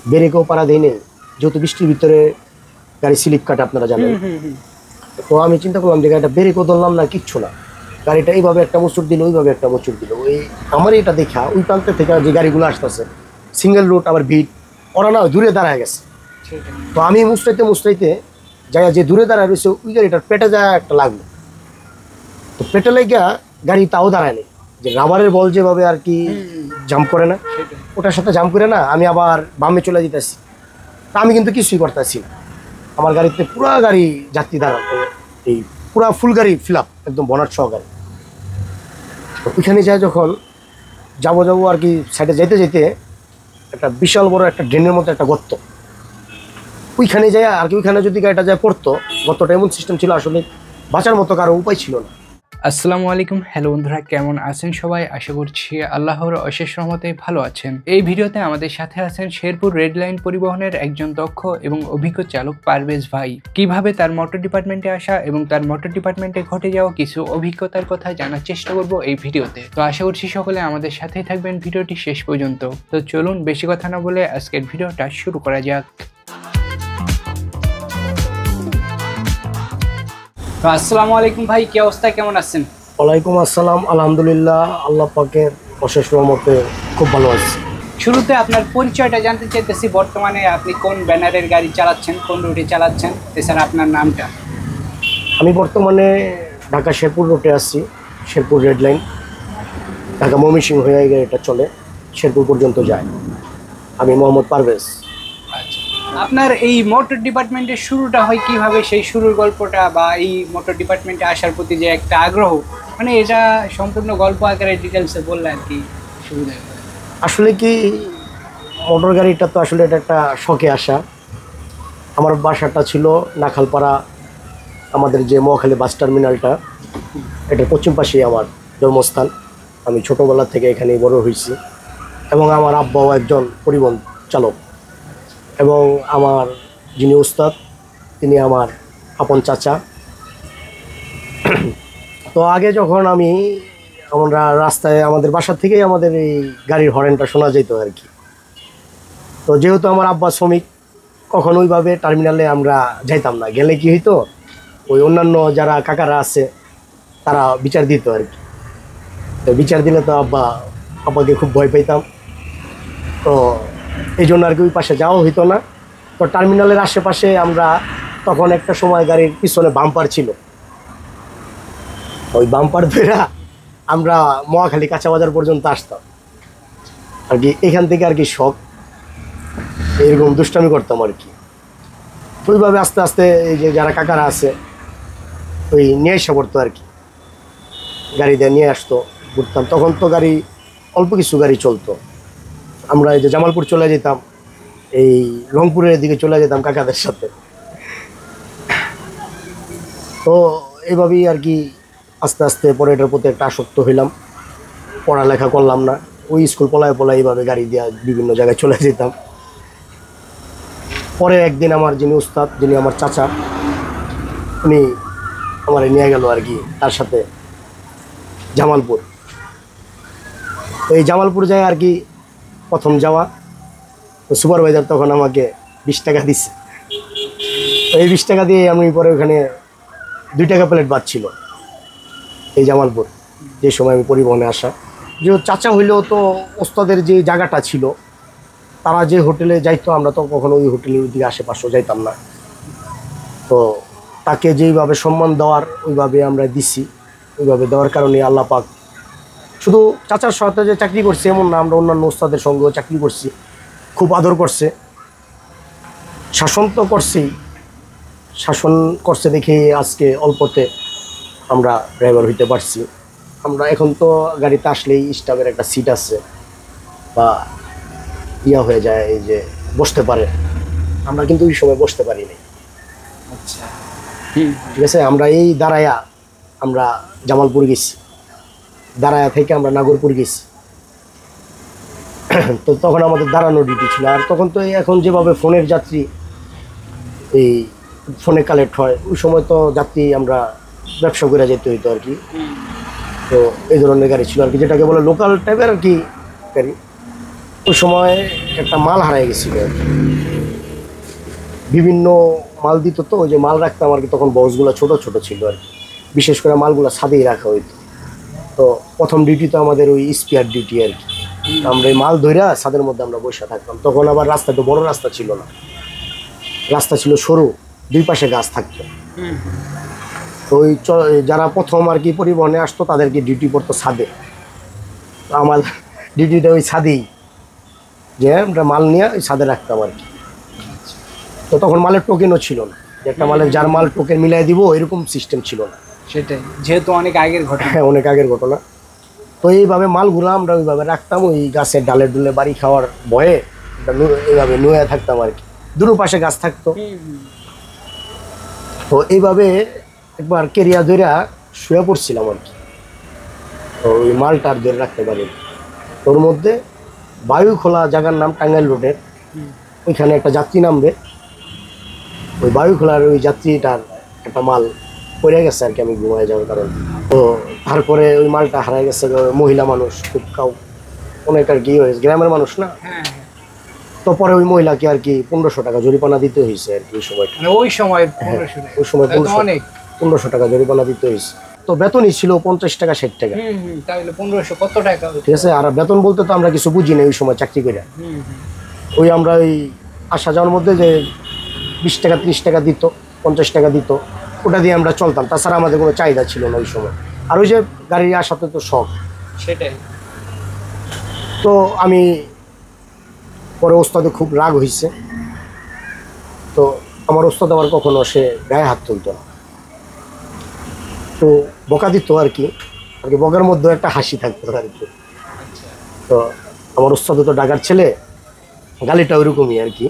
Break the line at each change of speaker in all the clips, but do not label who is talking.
ব্রেকও পাড়া দেয় নেই, যেহেতু বৃষ্টির ভিতরে গাড়ি স্লিপ কাটে আপনারা জানেন। তো আমি চিন্তা করলাম যে গাড়িটা ব্রেকও ধরলাম না, কিচ্ছু না, গাড়িটা এইভাবে একটা মোচড় দিল, ওইভাবে একটা মোচড় দিল। ওই আমার এটা দেখা ওই প্রান্তে থেকে যে গাড়িগুলো আসতেছে সিঙ্গেল রুট আবার ভিড়, ওরা না দূরে দাঁড়ায় গেছে। তো আমি মুস্তাইতে যাই যে দূরে দাঁড়ায় রয়েছে ওই গাড়িটার পেটে যায় একটা লাগলো। তো পেটে লেগা গাড়ি তাও দাঁড়ায় নেই, যে রাবারের বল যেভাবে আর কি জাম্প করে না, ওটার সাথে জাম্প করে না আমি আবার বামে চলে যেতেছি। তা আমি কিন্তু কিছুই করতেছি না, আমার গাড়িতে পুরা গাড়ি যাত্রী দাঁড়ানো, এই পুরা ফুল গাড়ি ফিল আপ একদম বনাট সহ গাড়ি। ওইখানে যায় যখন যাবো আর কি সাইডে যেতে যেতে একটা বিশাল বড় একটা ড্রেনের মতো একটা গর্ত, ওইখানে যায় আর কি। ওইখানে যদি গাড়িটা যায় পড়তো, গর্তটা এমন সিস্টেম ছিল আসলে বাঁচার মতো কারো উপায় ছিল না।
আসসালামু আলাইকুম, হ্যালো বন্ধুরা, কেমন আছেন সবাই? আশা করছি আল্লাহর অশেষ রহমতে ভালো আছেন। এই ভিডিওতে আমাদের সাথে আছেন শেরপুর রেড লাইন পরিবহনের একজন দক্ষ এবং অভিজ্ঞ চালক পারভেজ ভাই। কিভাবে তার মোটর ডিপার্টমেন্টে আসা এবং তার মোটর ডিপার্টমেন্টে ঘটে যাওয়া কিছু অভিজ্ঞতার কথা জানার চেষ্টা করব এই ভিডিওতে। তো আশা করছি সকলে আমাদের সাথেই থাকবেন ভিডিওটি শেষ পর্যন্ত। তো চলুন বেশি কথা না বলে আজকের ভিডিওটা শুরু করা যাক। তো আসসালামু আলাইকুম ভাই, কি অবস্থা, কেমন আছেন?
ওয়ালাইকুম আসসালাম, আলহামদুলিল্লাহ, আল্লাহ পাকের অশেষ রহমতে খুব ভালো আছি।
শুরুতে আপনার পরিচয়টা জানতে চাইতেছি। বর্তমানে আপনি কোন ব্যানারের গাড়ি চালাচ্ছেন, কোন রুটে চালাচ্ছেন, এছাড়া আপনার নামটা?
আমি বর্তমানে ঢাকা শেরপুর রুটে আছি, শেরপুর রেড লাইন, ঢাকা ময়মনসিংহ হয়ে এই গাড়িটা চলে, শেরপুর পর্যন্ত যায়। আমি মোহাম্মদ পারভেজ।
আপনার এই মোটর ডিপার্টমেন্টের শুরুটা হয় কিভাবে, সেই শুরুর গল্পটা বা এই মোটর ডিপার্টমেন্টে আসার প্রতি যে একটা আগ্রহ, মানে এটা সম্পূর্ণ গল্প আকারে ডিটেলসে বললে আর কি সুবিধা হয়।
আসলে কি মোটর গাড়িটা তো আসলে এটা একটা শখে আসা। আমার বাসাটা ছিল নাখালপাড়া, আমাদের যে মহাখালী বাস টার্মিনালটা, এটার পশ্চিম পাশেই আমার জন্মস্থান। আমি ছোটোবেলা থেকে এখানেই বড় হয়েছি এবং আমার আব্বাও একজন পরিবহন চালক এবং আমার যিনি উস্তাদ তিনি আমার আপন চাচা। তো আগে যখন আমরা রাস্তায় আমাদের বাসা থেকেই আমাদের এই গাড়ির হর্নটা শোনা যেত আর কি। তো যেহেতু আমার আব্বা শ্রমিক, কখন ওইভাবে টার্মিনালে আমরা যাইতাম না, গেলে কি হইতো ওই অন্যান্য যারা কাকারা আছে তারা বিচার দিত আর কি। তো বিচার দিলে তো আব্বাকে খুব ভয় পাইতাম, তো এই জন্য আর কি ওই পাশে যাওয়া হইতো না। তো টার্মিনালের আশেপাশে আমরা তখন একটা সময় গাড়ির পিছনে বাম্পার ছিল, ওই বাম্পার ধরে আমরা মহাখালী কাঁচা বাজার পর্যন্ত আসতাম আর কি। এখান থেকে আর কি শখ, এরকম দুষ্টামি করতাম আর কি। ওইভাবে আস্তে আস্তে এই যে যারা কাকারা আছে ওই নিয়ে এসে পড়তো আর কি, গাড়ি দিয়ে নিয়ে আসতো, ঘুরতাম। তখন তো গাড়ি অল্প কিছু গাড়ি চলতো, আমরা এই যে জামালপুর চলে যেতাম, এই রংপুরের দিকে চলে যেতাম কাকাদের সাথে। তো এইভাবেই আর কি আস্তে আস্তে পরে এটার প্রতি একটা আসক্ত হইলাম, পড়ালেখা করলাম না, ওই স্কুল পলায় এইভাবে গাড়ি দিয়ে বিভিন্ন জায়গায় চলে যেতাম। পরে একদিন আমার যিনি উস্তাদ, যিনি আমার চাচা, উনি আমার নিয়ে গেল আর কি তার সাথে জামালপুর। তো এই জামালপুর যায় আর কি প্রথম যাওয়া। তো সুপারভাইজার তখন আমাকে 20 টাকা দিচ্ছে। তো এই 20 টাকা দিয়ে আমি পরে ওখানে 2 টাকা প্লেট বাদ ছিল এই জামালপুর, যে সময় আমি পরিবহনে আসা। যে চাচা হইলেও তো ওস্তাদের যে জায়গাটা ছিল, তারা যে হোটেলে যাইতো আমরা তো কখনো ওই হোটেলের দিকে আশেপাশেও যাইতাম না। তো তাকে যেইভাবে সম্মান দেওয়ার ওইভাবে আমরা দিছি, ওইভাবে দেওয়ার কারণে আল্লাহ পাক শুধু চাচার সাথে যে চাকরি করছি এমন না, আমরা অন্যান্য ওস্তাদের সঙ্গেও চাকরি করছি, খুব আদর করছে, শাসন তো করছেই। শাসন করছে দেখে আজকে অল্পতে আমরা ড্রাইভার হইতে পারছি। আমরা এখন তো গাড়িতে আসলেই স্টাফের একটা সিট আছে বা ইয়া হয়ে যায়, এই যে বসতে পারে, আমরা কিন্তু ওই সময় বসতে পারি নাই।
আচ্ছা,
ঠিক আছে, আমরা এই দাঁড়ায়া আমরা জামালপুর গেছি, দাঁড়ায়া থেকে আমরা নাগরপুর গেছি। তো তখন আমাদের দাঁড়ানো ডিউটি ছিল। আর তখন তো এখন যেভাবে ফোনের যাত্রী এই ফোনে কালেক্ট হয়, ওই সময় তো যাত্রী আমরা ব্যবসা করে যেতে হইতো আর কি। তো এই ধরনের গাড়ি ছিল আর কি, যেটাকে বলে লোকাল টাইপের আর কি গাড়ি। ওই সময় একটা মাল হারাই গেছিল আর কি। বিভিন্ন মাল দিত, তো ওই যে মাল রাখতাম আর কি, তখন বক্সগুলো ছোট ছোট ছিল আর কি, বিশেষ করে মালগুলো ছাদেই রাখা হইতো। তো প্রথম ডিউটি তো আমাদের ওই স্পিয়ার ডিউটি আর কি, আমরা এই মাল ধইরা ছাদের মধ্যে আমরা বসে থাকতাম। তখন আবার রাস্তা তো বড় রাস্তা ছিল না, রাস্তা ছিল সরু, দুই পাশে গাছ থাকতো। তো ওই যারা প্রথম আর কি পরিবহনে আসতো তাদেরকে ডিউটি পড়তো ছাদে। তো আমার ডিউটিটা ওই ছাদেই, যে আমরা মাল নিয়ে ওই ছাদে রাখতাম আর কি। তো তখন মালের টোকেনও ছিল না, যে একটা মালের যার মাল টোকেন মিলাই দিব এরকম সিস্টেম ছিল না।
সেটাই, যেহেতু অনেক আগের ঘটনা।
হ্যাঁ, অনেক আগের ঘটনা। তো এইভাবে মালগুলো আমরা ওইভাবে রাখতাম, ওই গাছের ডালে ডুলে বাড়ি খাওয়ার ভয়ে এইভাবে নুয়ে থাকতাম আর কি, দুটো পাশে গাছ থাকতো। তো এইভাবে একবার কেরিয়া ধইরা শুয়ে পড়ছিলাম আর কি, তো ওই মালটার ধরে রাখতে পারি। ওর মধ্যে বায়ু খোলা জায়গার নাম টাঙ্গাইল রোডের, ওইখানে একটা যাত্রী নামবে, ওই বায়ু খোলার ওই যাত্রীটার একটা মাল পড়ে গেছে আর কি, আমি ঘুমায় যাওয়ার কারণে। তো তারপরে ওই মালটা হারাই গেছে, মহিলা মানুষ খুব অনেক আর কি হয়েছে, গ্রামের মানুষ না। তো পরে ওই মহিলাকে আর কি 1500 টাকা জরিমানা দিতে হয়েছে আর কি ওই সময়টা।
ওই সময়
ওই সময় 1500 টাকা জরিমানা দিতে হয়েছে। তো বেতনই ছিল 50 টাকা 60 টাকা।
তাহলে 1500 কত টাকা?
ঠিক আছে। আর বেতন বলতে তো আমরা কিছু বুঝি না ওই সময় চাকরি করে। ওই আমরা ওই আসা যাওয়ার মধ্যে যে 20 টাকা 30 টাকা দিত, 50 টাকা দিত, ওটা দিয়ে আমরা চলতাম। তাছাড়া আমাদের কোনো চাহিদা ছিল না ওই সময়। আর ওই যে গাড়ি আসাতে তো শখ।
সেটাই।
তো আমি পরে ওস্তাদে খুব রাগ হয়েছে। তো আমার ওস্তাদ আবার কখনো সে গায়ে হাত তুলতো না, তো বকা দিত আর কি, বকার মধ্যে একটা হাসি থাকতো আর কি। তো আমার ওস্তাদ তো ঢাকার ছেলে, গালিটা ওইরকমই আর কি।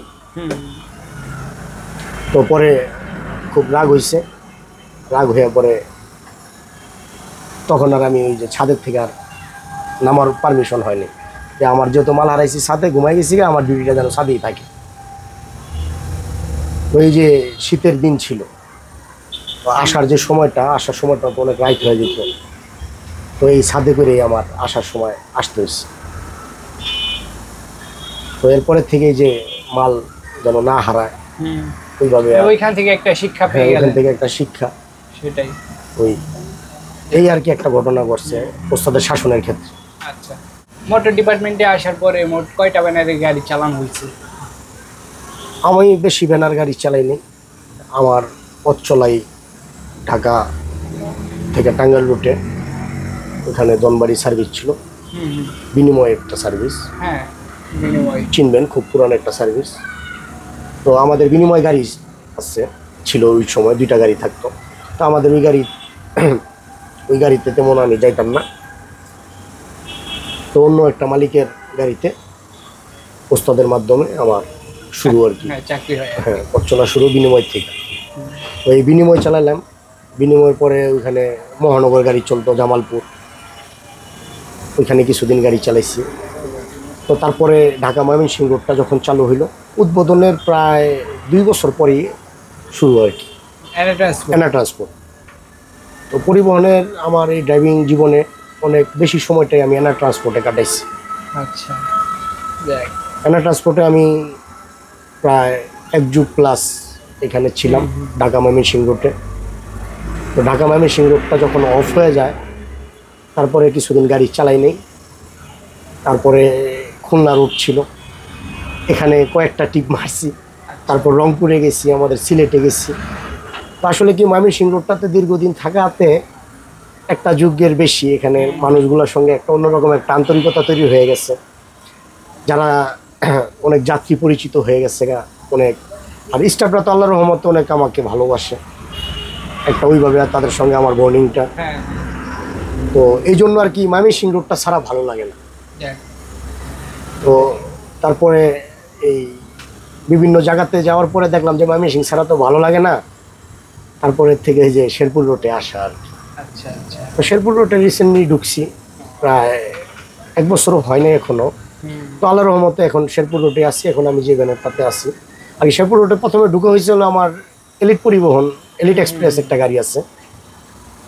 তো পরে খুব রাগ হয়েছে, রাগ হয়ে পরে তখন আর আমি ওই যে ছাদের থেকে আর নামার পারমিশন হয়নি, যে আমার যেহেতু মাল হারাইছি ছাদে ঘুমাই গেছি, আমার ডিউটিটা যেন ছাদেই থাকে। ওই যে শীতের দিন ছিল, আসার যে সময়টা, আসার সময়টা তো অনেক রাইট হয়ে যেত। তো এই ছাদে করেই আমার আসার সময় আসতে হয়েছে। তো এরপরের থেকে যে মাল যেন না হারায় ওইভাবে,
ওইখান থেকে একটা শিক্ষা পেয়ে গেলেন।
ওইখান থেকে একটা শিক্ষা।
সেটাই।
ওই এই আর কি একটা ঘটনা ঘটছে ওস্তাদের শাসনের ক্ষেত্রে।
আচ্ছা, মোটর ডিপার্টমেন্টে আসার পরে মোট কয়টা ব্যানারের গাড়ি চালানো হয়েছে?
আমি বেশি ব্যানার গাড়ি চালাইনি। আমার পথ চলাই ঢাকা থেকে টাঙ্গাইল রুটে, ওখানে দনবাড়ি সার্ভিস ছিল, বিনিময় একটা সার্ভিস।
হ্যাঁ, বিনিময়
চিনবেন, খুব পুরানো একটা সার্ভিস। তো আমাদের বিনিময় গাড়ি আছে, ছিল ওই সময় 2টা গাড়ি থাকতো। তো আমাদের ওই গাড়িতে তেমন আমি যাইতাম না, তো অন্য একটা মালিকের গাড়িতে ওস্তাদের মাধ্যমে আমার শুরু আর কি।
চাকরি হয়।
হ্যাঁ, পথ চলা শুরু বিনিময় থেকে। তো এই বিনিময় চালালাম, বিনিময় পরে ওইখানে মহানগর গাড়ি চলতো, জামালপুর, ওইখানে কিছুদিন গাড়ি চালাইছি। তো তারপরে ঢাকা ময়মনসিংহ রোডটা যখন চালু হইলো, উদ্বোধনের প্রায় 2 বছর পরেই শুরু আর কি এনা ট্রান্সপোর্ট। তো পরিবহনের আমার এই ড্রাইভিং জীবনে অনেক বেশি সময়টাই আমি এনা ট্রান্সপোর্টে কাটাইছি।
আচ্ছা,
এনা ট্রান্সপোর্টে আমি প্রায় 1 যুগ প্লাস এখানে ছিলাম, ঢাকা ময়মনসিংহ রোডে। তো ঢাকা ময়মনসিংহ রোডটা যখন অফ হয়ে যায়, তারপরে কিছুদিন গাড়ি চালাই নেই। তারপরে খুলনা রোড ছিল, এখানে কয়েকটা টিপ মারছি। তারপর রংপুরে গেছি, আমাদের সিলেটে গেছি। তো আসলে কি ময়মনসিংহ রোডটাতে দীর্ঘদিন থাকাতে একটা যুগের বেশি এখানে মানুষগুলোর সঙ্গে একটা অন্যরকম একটা আন্তরিকতা তৈরি হয়ে গেছে, যারা অনেক যাত্রী পরিচিত হয়ে গেছে অনেক। আর স্টাফরা তো আল্লাহর রহমতে অনেক আমাকে ভালোবাসে, একটা ওইভাবে তাদের সঙ্গে আমার বর্নিংটা। তো এই জন্য আর কি ময়মনসিংহ রোডটা ছাড়া ভালো লাগে না। তো তারপরে এই বিভিন্ন জায়গাতে যাওয়ার পরে দেখলাম যে ময়মনসিংহ ছাড়া তো ভালো লাগে না। তারপরে থেকে যে শেরপুর রোডে আসা আর কি। তো শেরপুর রোডে রিসেন্টলি ঢুকছি, প্রায় 1 বছরও হয়নি এখনো। তো আল্লাহর রহমতে এখন শেরপুর রোডে আসি, এখন আমি যে ব্যানারটাতে আসি। আগে শেরপুর রোডে প্রথমে ঢুকে হয়েছিল আমার এলিট পরিবহন, এলিট এক্সপ্রেস একটা গাড়ি আছে,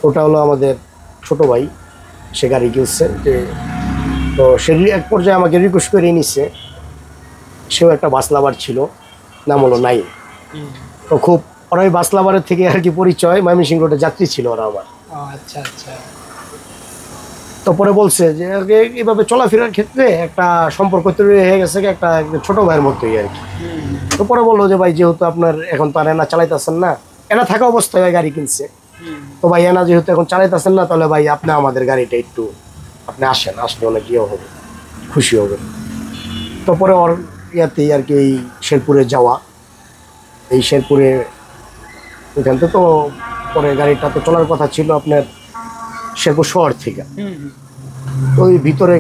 ওটা হলো আমাদের ছোট ভাই, সে গাড়ি কিনছে। যে তো সে এক পর্যায়ে আমাকে রিকোয়েস্ট করে নিচ্ছে, সেও একটা বাস লাভার ছিল, নাম হলো নাইম। তো খুব ওরা ওই বাস লাভারের থেকে আর কি পরিচয়, ময়মনসিংহ রোডের যাত্রী ছিল ওরা আমার।
আচ্ছা আচ্ছা।
তো পরে বলছে যে এইভাবে চলাফেরার ক্ষেত্রে একটা সম্পর্ক তৈরি হয়ে গেছে, একটা ছোট ভাইয়ের মতোই আর কি। তো পরে বললো যে ভাই যেহেতু আপনার এখন তো আর এনা চালাইতেছেন না, এনা থাকা অবস্থায় ভাই গাড়ি কিনছে, তো ভাই এনা যেহেতু এখন চালাইতেছেন না, তাহলে ভাই আপনি আমাদের গাড়িটা একটু আপনি আসেন, আসলে অনেক ইয়ে হবে, খুশি হবে। তো পরে ওর ইয়াতেই আর কি এই শেরপুরে যাওয়া, এই শেরপুরে এখান থেকে তো পরে গাড়িটা তো চলার কথা ছিল আপনার শেরপুর শহর থেকে। তো ওই ভিতরে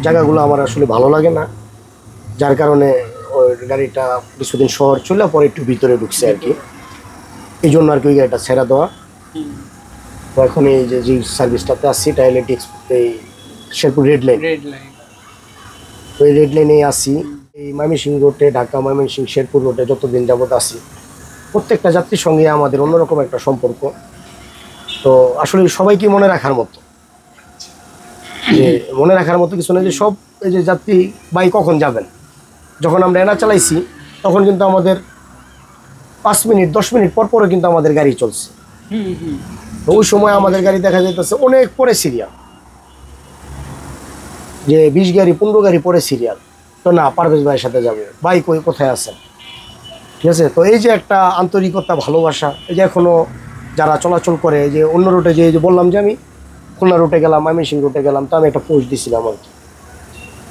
জায়গাগুলো আমার আসলে ভালো লাগে না, যার কারণে ওই গাড়িটা কিছুদিন শহর চলে পরে একটু ভিতরে ঢুকছে আর কি, এই জন্য আর কি ওই গাড়িটা ছেড়ে দেওয়া। তো এখন এই যে সার্ভিসটাতে আসছি টাইলেটিক্স, এই শেরপুর রেড লাইন, তো এই রেড লাইনে আসি। এই ময়মনসিংহ রোডে, ঢাকা ময়মনসিংহ শেরপুর রোডে যতদিন যাবত আসি, প্রত্যেকটা যাত্রীর সঙ্গে আমাদের অন্যরকম একটা সম্পর্ক। তো আসলে সবাইকে মনে রাখার মতো, যে মনে রাখার মতো কিছু না, যে সব এই যে যাত্রী ভাই কখন যাবেন, যখন আমরা এনা চালাইছি তখন কিন্তু আমাদের 5 মিনিট 10 মিনিট পর পরে কিন্তু আমাদের গাড়ি চলছে। তো ওই সময় আমাদের গাড়ি দেখা যাইতেছে অনেক পরে সিরিয়াল, যে 20 গাড়ি 15 গাড়ি পরে সিরিয়াল। তো না, পারভেজ ভাইয়ের সাথে যাবে, ভাই কই কোথায় আছেন, ঠিক আছে। তো এই যে একটা আন্তরিকতা, ভালোবাসা, এই যে এখনো যারা চলাচল করে, যে অন্য রুটে যে বললাম যে আমি খুলনা রুটে গেলাম, ময়মনসিংহ রুটে গেলাম, তো আমি একটা পোস্ট দিছিলাম আর কি,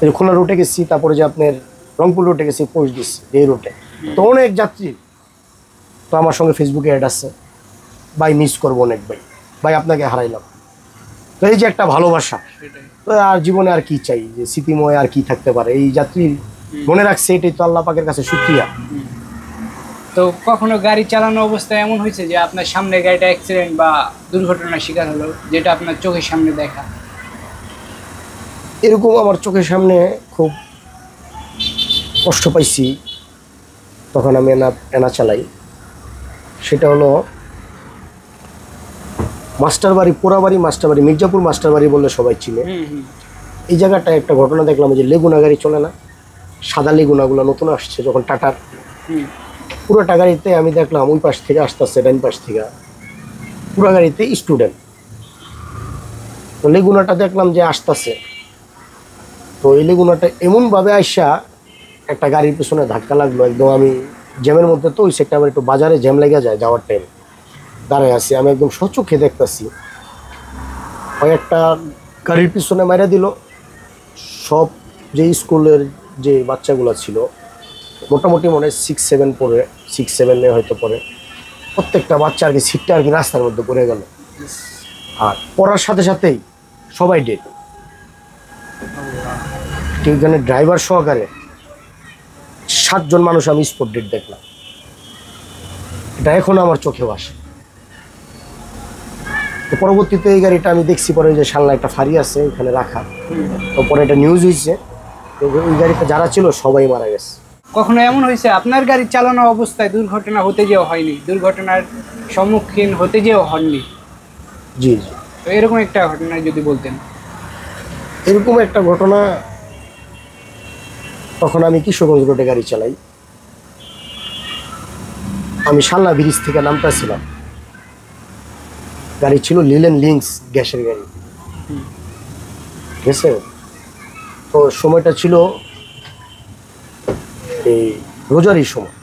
এই যে খুলনা রুটে গেছি, তারপরে যে আপনার রংপুর রুটে গেছি, পোস্ট দিচ্ছি এই রুটে। তো অনেক যাত্রী তো আমার সঙ্গে ফেসবুকে অ্যাড আছে, ভাই মিস করবো অনেক, ভাই ভাই আপনাকে হারাইলাম। তো এই যে একটা ভালোবাসা, তো আর জীবনে আর কি চাই, যে স্মৃতিময় আর কি থাকতে পারে, এই যাত্রী মনে রাখছে, এটাই তো আল্লাহ পাকের কাছে শুকরিয়া।
তো কখনো গাড়ি চালানো অবস্থায় এমন হয়েছে যে আপনার সামনে গাড়িটা অ্যাক্সিডেন্ট বা দুর্ঘটনার শিকার হলো, যেটা আপনার চোখের সামনে দেখা?
এরকম আমার চোখের সামনে খুব কষ্ট পাইছি, তখন আমি এনা চালাই। সেটা হলো মাস্টারবাড়ি, পোড়াবাড়ি মাস্টারবাড়ি, মির্জাপুর মাস্টারবাড়ি বললে সবাই চিনে। এই জায়গাটায় একটা ঘটনা দেখলাম, যে লেগুনা গাড়ি চলে না, সাদা লেগুনাগুলো নতুন আসছে যখন টাটার, পুরোটা গাড়িতে আমি দেখলাম ওই পাশ থেকে আসতেছে, ডান পাশ থেকে পুরো গাড়িতে স্টুডেন্ট। তো লেগুনাটা দেখলাম যে আসতেছে, তো এই লেগুনাটা এমনভাবে আইসা একটা গাড়ির পিছনে ধাক্কা লাগলো, একদম আমি জ্যামের মধ্যে, তো ওই সেটা আবার একটু বাজারে জ্যাম লেগে যায়, যাওয়ার টাইম দাঁড়ায় আছি, আমি একদম সচক্ষে দেখতেছি ওই একটা গাড়ির পিছনে মারা দিল। সব যে স্কুলের যে বাচ্চাগুলো ছিল, মোটামুটি মনে হয় 6-7 পড়ে, 6-7 হয়তো পড়ে, প্রত্যেকটা বাচ্চা আর কি সিটটা আর কি রাস্তার মধ্যে পড়ে গেল, আর পড়ার সাথে সাথেই সবাই ডেড। এখানে ড্রাইভার সহকারে 7 জন মানুষ আমি স্পট ডেট দেখলাম, এটা এখন আমার চোখে আসে। তো পরবর্তীতে এই গাড়িটা আমি দেখছি পরে যে সামনে একটা ফাঁড়ি আছে ওখানে রাখা, তো পরে এটা নিউজ হয়েছে, ওই গাড়িতে যারা ছিল সবাই মারা গেছে।
কখনো এমন হয়েছে আপনার গাড়ি চালানো অবস্থায় দুর্ঘটনা হতে যেও হয়নি, দুর্ঘটনার সম্মুখীন হতে যেও হননি?
জি জি,
তো এরকম একটা ঘটনা যদি বলতেন।
এরকম একটা ঘটনা, তখন আমি কিশোরগঞ্জ রোডে গাড়ি চালাই, আমি শালনা ব্রিজ থেকে নামতেছিলাম, গাড়ি ছিল লিলেন লিঙ্কস গ্যাসের গাড়ি, ঠিক আছে। তো সময়টা ছিল এই রোজারই সময়,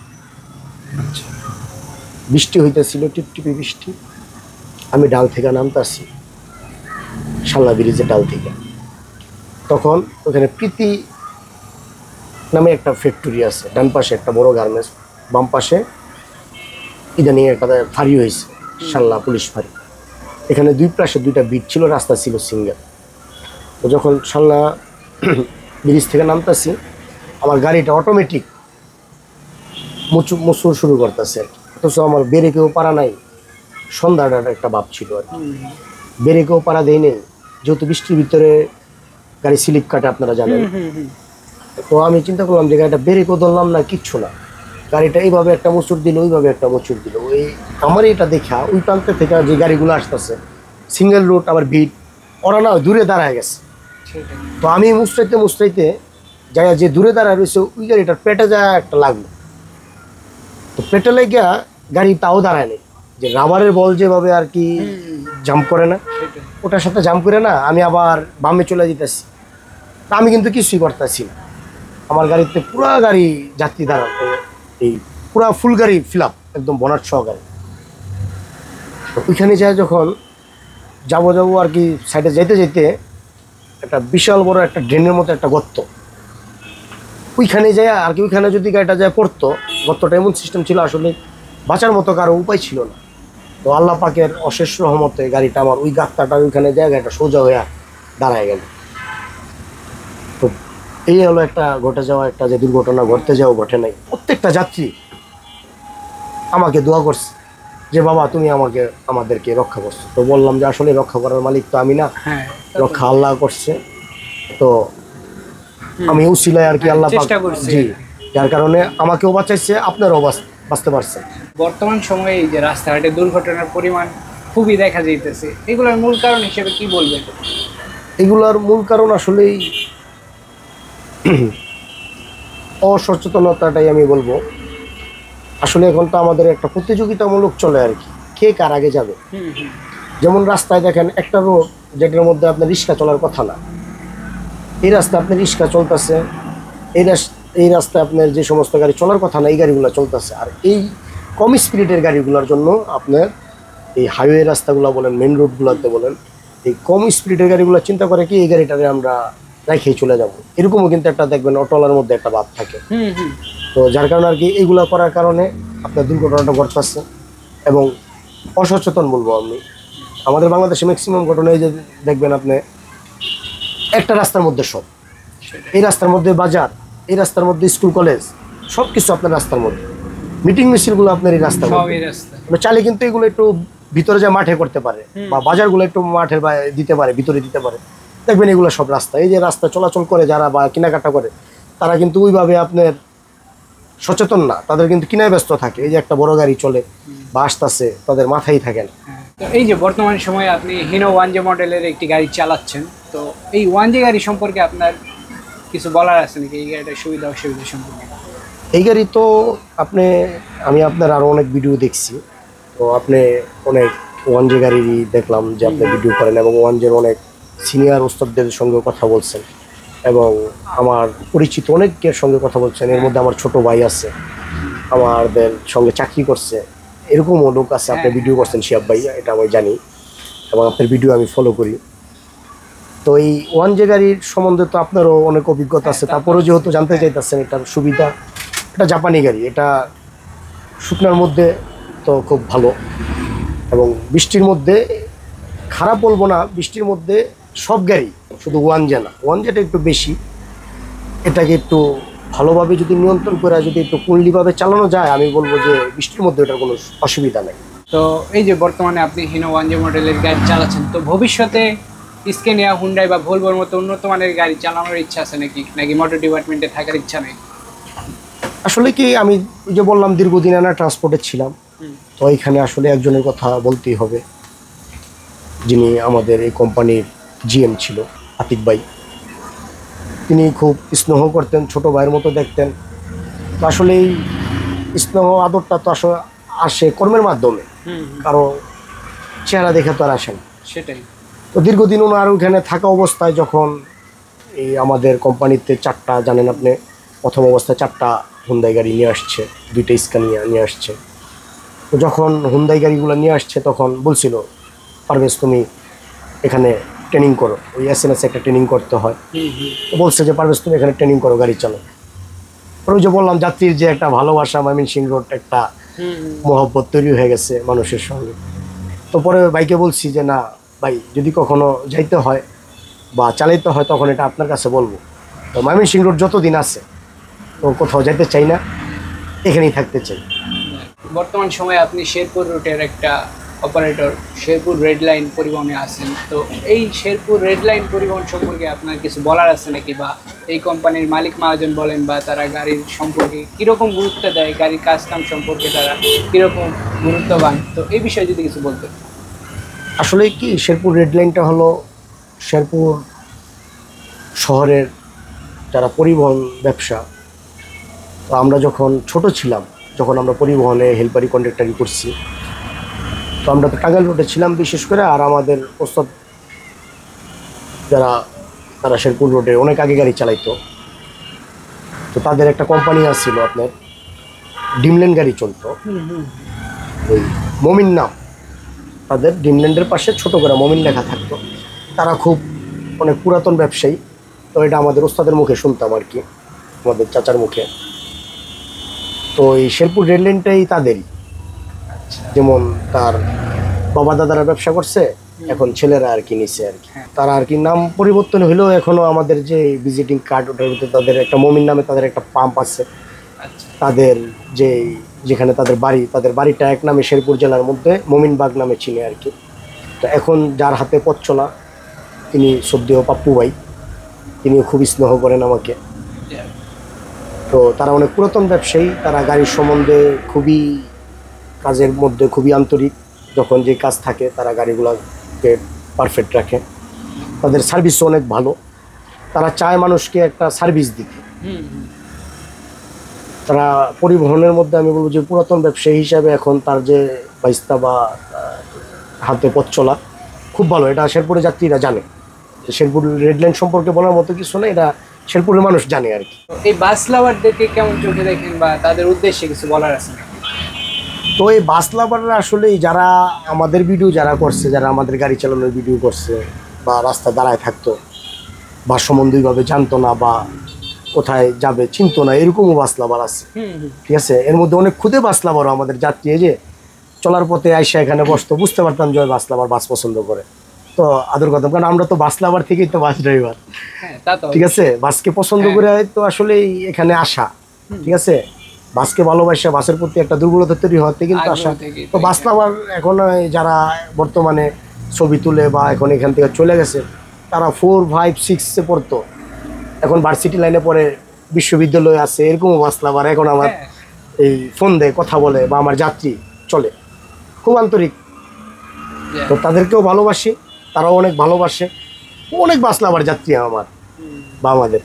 বৃষ্টি হইতেছিল, টিপটিপি বৃষ্টি। আমি ডাল থেকে নামতেছি, শালনা ব্রিজের ডাল থেকে, তখন ওখানে প্রীতি নামে একটা ফ্যাক্টরি আছে, ডান পাশে একটা বড় গার্মেন্টস, বাম পাশে ইদানিং একটা ফাঁড়ি হয়েছে, শালনা পুলিশ ফাঁড়ি। এখানে দুই পাশে দুইটা বিট ছিল, রাস্তা ছিল সিঙ্গেল। তো যখন শালনা ব্রিজ থেকে নামতেছি, আমার গাড়িটা অটোমেটিক মুচুর শুরু করতেছে, অথচ আমার ব্রেকেও পারা নাই, সন্ধ্যাটার একটা ভাব ছিল আর কি, ব্রেকেও পারা দেয় নেই, যেহেতু বৃষ্টির ভিতরে গাড়ি স্লিপ কাটে আপনারা জানেন। তো আমি চিন্তা করলাম যে গাড়িটা ব্রেকও ধরলাম না, কিচ্ছু না, গাড়িটা এইভাবে একটা মোচড় দিল, ওইভাবে একটা মোচড় দিল। ওই আমার এটা দেখা ওই প্রান্তে থেকে যে গাড়িগুলো আসতেছে, সিঙ্গেল রোড আবার ভিড়, ওরা না দূরে দাঁড়ায় গেছে,
সেটাই।
তো আমি মুস্তাইতে মুস্তাইতে যাই যে দূরে দাঁড়ায় রয়েছে ওই গাড়িটার পেটে যায় একটা লাগলো। তো পেটে লেগে গাড়ি তাও দাঁড়ায় নেই, যে রাবারের বল যেভাবে আর কি জাম্প করে না,
সেটাই।
ওটার সাথে জাম্প করে না আমি আবার বামে চলে যেতেছি। তা আমি কিন্তু কিছুই করতেছি না, আমার গাড়িতে পুরা গাড়ি যাত্রী দাঁড়াতে, এই পুরা ফুল গাড়ি ফিল আপ একদম বনাট সহকারে। তো ওইখানে যায় যখন যাবো আর কি সাইডে যেতে যেতে একটা বিশাল বড় একটা ড্রেনের মতো একটা গর্ত, ওইখানে যায় আর কি। ওইখানে যদি গাড়িটা যায় পড়তো, গর্তটা এমন সিস্টেম ছিল আসলে বাঁচার মতো কারো উপায় ছিল না। তো আল্লাহ পাকের অশেষ রহমতে গাড়িটা আমার ওই গাত্তাটা ওইখানে যায়, গাড়িটা সোজা হয়ে দাঁড়ায় গেল। তো এই হলো একটা ঘটে যাওয়া, একটা যে দুর্ঘটনা ঘটতে যাও ঘটে নাই। প্রত্যেকটা যাত্রী আমাকে দোয়া করছে যে বাবা তুমি আমাদেরকে রক্ষা করছো। তো বললাম যে আসলে রক্ষা করার মালিক তো আমি না,
হ্যাঁ,
রক্ষা আল্লাহ করছে। তো আমি উসিলায় আর কি আল্লাহ পাক,
চেষ্টা করছি।
জি, যার কারণে আমাকেও বাঁচাইছে, আপনারাও বাঁচতে পারছেন।
বর্তমান সময়ে এই যে রাস্তাঘাটে দুর্ঘটনার পরিমাণ খুবই দেখা যাইতেছে, এগুলোর মূল কারণ হিসেবে কি বলবেন?
এগুলার মূল কারণ আসলেই অসচেতনতাটাই আমি বলবো। আসলে এখন তো আমাদের একটা প্রতিযোগিতামূলক চলে আর কি, কে কার আগে যাবে। যেমন রাস্তায় দেখেন একটা রোড যেটার মধ্যে আপনার রিক্সা চলার কথা না, এই রাস্তায় আপনার রিক্সা চলতেছে, এই রাস্তায় আপনার যে সমস্ত গাড়ি চলার কথা না এই গাড়িগুলো চলতেছে। আর এই কম স্পিডের গাড়িগুলোর জন্য আপনার এই হাইওয়ে রাস্তাগুলো বলেন, মেন রোডগুলোতে বলেন, এই কম স্পিডের গাড়িগুলো চিন্তা করে কি এই গাড়িটারে আমরা রেখেই চলে যাব, এরকমও কিন্তু একটা দেখবেন অটোলার মধ্যে একটা ভাব থাকে। তো যার কারণে আর কি এইগুলো করার কারণে আপনার দুর্ঘটনাটা ঘটতেছে। এবং অসচেতন বলবো আমি, আমাদের বাংলাদেশে ম্যাক্সিমাম ঘটনা এই যে দেখবেন আপনি একটা রাস্তার মধ্যে সব, এই রাস্তার মধ্যে বাজার, এই রাস্তার মধ্যে স্কুল কলেজ, সব কিছু আপনার রাস্তার মধ্যে, মিটিং মিছিলগুলো আপনার এই রাস্তার মধ্যে। চাইলে কিন্তু এগুলো একটু ভিতরে যা মাঠে করতে পারে, বা বাজারগুলো একটু মাঠের দিতে পারে, ভিতরে দিতে পারে, দেখবেন এগুলো সব রাস্তা। এই যে রাস্তা চলাচল করে যারা বা কেনাকাটা করে তারা কিন্তু ওইভাবে আপনার সচেতন না, তাদের কিন্তু কিনায় ব্যস্ত থাকে। এই যে একটা বড় গাড়ি চলে বা আসতেছে, তাদের মাথায় থাকে না।
তো এই যে বর্তমান সময়ে আপনি হিনো 1J মডেলের একটি গাড়ি চালাচ্ছেন, তো এই 1J গাড়ি সম্পর্কে আপনার কিছু বলার আছে নাকি? এই গাড়িটার সুবিধা অসুবিধা সম্পর্কে?
এই গাড়ি তো আমি আপনার আরও অনেক ভিডিও দেখছি, তো আপনি অনেক 1J গাড়িরই দেখলাম যে আপনি ভিডিও করেন, এবং 1Jর অনেক সিনিয়র ওস্তাদদের সঙ্গে কথা বলছেন, এবং আমার পরিচিত অনেকের সঙ্গে কথা বলছেন। এর মধ্যে আমার ছোট ভাই আছে, আমাদের সঙ্গে চাকরি করছে, এরকমও লোক আছে। আপনি ভিডিও করছেন শিয়াব ভাই, এটা আমি জানি, এবং আপনার ভিডিও আমি ফলো করি। তো এই 1J গাড়ির সম্বন্ধে তো আপনারও অনেক অভিজ্ঞতা আছে, তারপরেও যেহেতু জানতে চাইতেছেন এটার সুবিধা। এটা জাপানি গাড়ি, এটা শুকনার মধ্যে তো খুব ভালো, এবং বৃষ্টির মধ্যে খারাপ বলবো না, বৃষ্টির মধ্যে সব গাড়ি, শুধু 1J না, 1Jটা একটু বেশি, এটাকে একটু ভালোভাবে যদি নিয়ন্ত্রণ করে যদি একটু কুণ্ডলিভাবে চালানো যায়, আমি বলবো যে বৃষ্টির মধ্যে এটার কোনো অসুবিধা নেই।
তো এই যে বর্তমানে আপনি হিনো 1J মডেলের গাড়ি চালাচ্ছেন, তো ভবিষ্যতে স্কেনিয়া, হুন্ডাই বা ভলভোর মতো উন্নত মানের গাড়ি চালানোর ইচ্ছা আছে নাকি মোটর ডিপার্টমেন্টে থাকার ইচ্ছা নেই?
আসলে কি আমি ওই যে বললাম দীর্ঘদিন আনা ট্রান্সপোর্টে ছিলাম, তো এখানে আসলে একজনের কথা বলতেই হবে, যিনি আমাদের এই কোম্পানির জিএম ছিল, আতিক ভাই। তিনি খুব স্নেহ করতেন, ছোট ভাইয়ের মতো দেখতেন। তো আসলে এই স্নেহ আদরটা তো আসলে আসে কর্মের মাধ্যমে, কারো চেহারা দেখে তো আর আসে না।
সেটাই।
তো দীর্ঘদিন ওনার ওইখানে থাকা অবস্থায় যখন এই আমাদের কোম্পানিতে 4টা, জানেন আপনি, প্রথম অবস্থায় 4টা হুন্দাই গাড়ি নিয়ে আসছে, 2টা স্কানিয়া নিয়ে আসছে। তো যখন হুন্দাই গাড়িগুলো নিয়ে আসছে তখন বলছিল পারভেজ তুমি এখানে ট্রেনিং করো, ওই SNS একটা ট্রেনিং করতে হয়। তো বলছে যে পারভেজ তুমি এখানে ট্রেনিং করো গাড়ি চালাও। ওই যে বললাম যাত্রীর যে একটা ভালোবাসা, ময়মনসিংহ রোড একটা মহব্বত তৈরি হয়ে গেছে মানুষের সঙ্গে। তো পরে ভাইকে বলছি যে না ভাই, যদি কখনো যাইতে হয় বা চালাইতে হয় তখন এটা আপনার কাছে বলবো। তো ময়মনসিংহ রোড যতদিন আছে তো কোথাও যেতে চাই না, এখানেই থাকতে চাই।
বর্তমান সময়ে আপনি শেরপুর রুটের একটা অপারেটর, শেরপুর রেড লাইন পরিবহনে আছেন, তো এই শেরপুর রেড লাইন পরিবহন সম্পর্কে আপনার কিছু বলার আছে নাকি? বা এই কোম্পানির মালিক মহাজন বলেন বা তারা গাড়ির সম্পর্কে কীরকম গুরুত্ব দেয়, গাড়ির কাজ কাম সম্পর্কে তারা কীরকম গুরুত্ববান, তো এই বিষয়ে যদি কিছু বলতেন।
আসলে কি শেরপুর রেড লাইনটা হলো শেরপুর শহরের যারা পরিবহন ব্যবসা, তো আমরা যখন ছোট ছিলাম, যখন আমরা পরিবহনে হেল্পারি কন্ডাক্টারি করছি, তো আমরা তো টাঙ্গাইল রোডে ছিলাম বিশেষ করে। আর আমাদের ওস্তাদ যারা, তারা শেরপুর রোডে অনেক আগে গাড়ি চালাইতো। তো তাদের একটা কোম্পানি আসছিল, আপনার ডিমল্যান্ড গাড়ি চলতো, ওই মমিন নাম তাদের। ডিমল্যান্ডের পাশে ছোট করে মমিন লেখা থাকতো। তারা খুব অনেক পুরাতন ব্যবসায়ী। তো এটা আমাদের ওস্তাদের মুখে শুনতাম আর কি, আমাদের চাচার মুখে। তো এই শেরপুর রেল লাইনটাই তাদেরই, যেমন তার বাবা দাদারা ব্যবসা করছে, এখন ছেলেরা আর কি নিছে আর কি। তারা আর কি নাম পরিবর্তন হলেও এখনো আমাদের যে ভিজিটিং কার্ড, ওটার ভিতরে তাদের একটা মমিন নামে তাদের একটা পাম্প আছে। তাদের যেখানে তাদের বাড়ি, তাদের বাড়িটা এক নামে শেরপুর জেলার মধ্যে মমিনবাগ নামে চিনে আর কি। তো এখন যার হাতে পথ চলা, তিনি সদ্যীয় পাপ্পু ভাই, তিনিও খুবই স্নেহ করেন আমাকে। তো তারা অনেক পুরাতন ব্যবসায়ী, তারা গাড়ির সম্বন্ধে খুবই, কাজের মধ্যে খুবই আন্তরিক। যখন যে কাজ থাকে তারা গাড়িগুলোকে পারফেক্ট রাখে। তাদের সার্ভিসও অনেক ভালো। তারা চায় মানুষকে একটা সার্ভিস দিতে। তারা পরিবহনের মধ্যে আমি বলবো যে পুরাতন ব্যবসায়ী হিসাবে এখন তার যে বাইস্তা বা হাতে পথ চলা খুব ভালো। এটা শেরপুরের যাত্রীরা জানে। শেরপুর রেড লাইন সম্পর্কে বলার মতো কিছু না, এটা শেরপুরের মানুষ জানে আর কি।
এই বাস লাভারদেরকে কেমন চোখে দেখেন, বা তাদের উদ্দেশ্যে কিছু বলার আছে?
তো এই বাস লাভাররা আসলে যারা আমাদের ভিডিও যারা করছে, যারা আমাদের গাড়ি চালানোর ভিডিও করছে, বা রাস্তা দাঁড়ায় থাকতো, বা সম্বন্ধে ওইভাবে জানতো না, বা কোথায় যাবে চিনতো না, এরকমও বাস লাভার আছে। ঠিক আছে, এর মধ্যে অনেক খুদে বাস লাভারও আমাদের যাত্রী, যে চলার পথে আইসা এখানে বসতো, বুঝতে পারতাম যে বাস লাভার বাস পছন্দ করে। তো আদর করতাম, কারণ আমরা তো বাস লাভার থেকেই তো বাস ড্রাইভার। ঠিক আছে, বাসকে পছন্দ করে তো আসলে এখানে আসা। ঠিক আছে, বাসকে ভালোবাসা, বাসের প্রতি একটা দুর্বলতা তৈরি হওয়াতে কিন্তু আসা। তো বাস লাভার এখন যারা বর্তমানে ছবি তুলে বা এখন এখান থেকে চলে গেছে, তারা 4, 5, 6-এ পড়তো, এখন ভার্সিটি লাইনে পড়ে, বিশ্ববিদ্যালয়ে আছে, এরকমও বাস লাভার এখন আমার এই ফোন দেয়, কথা বলে, বা আমার যাত্রী চলে, খুব আন্তরিক। তো তাদেরকেও ভালোবাসি, তারাও অনেক ভালোবাসে। অনেক বাস লাভার যাত্রী আমার বা আমাদের।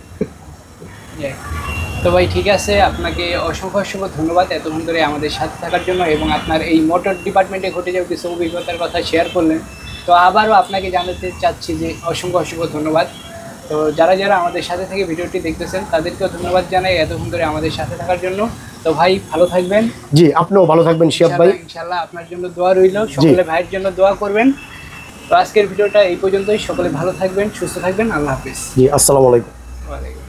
তো ভাই ঠিক আছে, আপনাকে অসংখ্য অসংখ্য ধন্যবাদ এতক্ষণ ধরে আমাদের সাথে থাকার জন্য, এবং আপনার এই মোটর ডিপার্টমেন্টে ঘটে যাওয়া কিছু অভিজ্ঞতার কথা শেয়ার করলেন। তো আবারও আপনাকে জানাতে চাচ্ছি যে অসংখ্য অসংখ্য ধন্যবাদ। তো যারা যারা আমাদের সাথে থেকে ভিডিওটি দেখতেছেন তাদেরকেও ধন্যবাদ জানাই এতক্ষণ ধরে আমাদের সাথে থাকার জন্য। তো ভাই ভালো থাকবেন।
জি, আপনিও ভালো থাকবেন শিহাব ভাই।
ইনশাআল্লাহ আপনার জন্য দোয়া রইল, সকলে ভাইয়ের জন্য দোয়া করবেন। তো আজকের ভিডিওটা এই পর্যন্তই, সকলে ভালো থাকবেন, সুস্থ থাকবেন, আল্লাহ হাফেজ।
জি, আসসালামু আলাইকুম।
ওয়ালাইকুম।